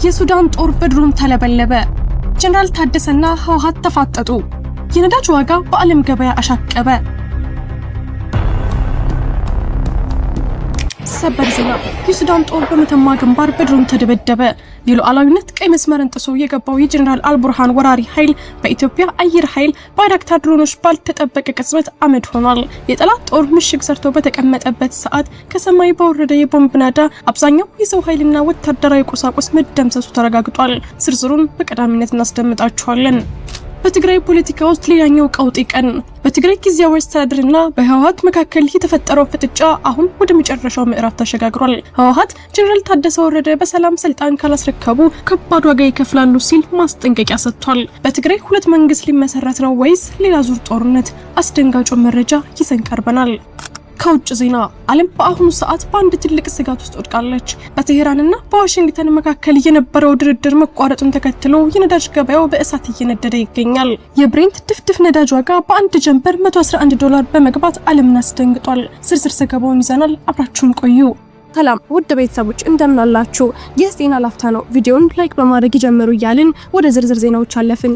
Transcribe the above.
የሱዳን ጦር በድሮን ተለበለበ። ጀነራል ታደሰና ህወሓት ተፋጠጡ። የነዳጅ ዋጋ በዓለም ገበያ አሻቀበ። ሰበር ዜና የሱዳን ጦር በመተማ ግንባር በድሮን ተደበደበ። የሉዓላዊነት ቀይ መስመርን ጥሶ የገባው የጀነራል አልቡርሃን ወራሪ ኃይል በኢትዮጵያ አየር ኃይል ባይራክታር ድሮኖች ባልተጠበቀ ቅጽበት አመድ ሆኗል። የጠላት ጦር ምሽግ ሰርቶ በተቀመጠበት ሰዓት ከሰማይ በወረደ የቦምብ ናዳ አብዛኛው የሰው ኃይልና ወታደራዊ ቁሳቁስ መደምሰሱ ተረጋግጧል። ዝርዝሩን በቀዳሚነት እናስደምጣችኋለን። በትግራይ ፖለቲካ ውስጥ ሌላኛው ቀውጢ ቀን። በትግራይ ጊዜያዊ አስተዳደርና በህወሓት መካከል የተፈጠረው ፍጥጫ አሁን ወደ መጨረሻው ምዕራፍ ተሸጋግሯል። ህወሓት ጀነራል ታደሰ ወረደ በሰላም ስልጣን ካላስረከቡ ከባድ ዋጋ ይከፍላሉ ሲል ማስጠንቀቂያ ሰጥቷል። በትግራይ ሁለት መንግስት ሊመሰረት ነው ወይስ ሌላ ዙር ጦርነት? አስደንጋጭ መረጃ ይዘን ቀርበናል። ከውጭ ዜና ዓለም በአሁኑ ሰዓት በአንድ ትልቅ ስጋት ውስጥ ወድቃለች። በቴህራንና በዋሽንግተን መካከል የነበረው ድርድር መቋረጡን ተከትሎ የነዳጅ ገበያው በእሳት እየነደደ ይገኛል። የብሬንት ድፍድፍ ነዳጅ ዋጋ በአንድ ጀንበር $111 በመግባት ዓለምን አስደንግጧል። ዝርዝር ዘገባውን ይዘናል። አብራችሁን ቆዩ። ሰላም ውድ ቤተሰቦች እንደምን አላችሁ? ይህ ዜና ላፍታ ነው። ቪዲዮውን ላይክ በማድረግ ይጀምሩ እያልን ወደ ዝርዝር ዜናዎች አለፍን።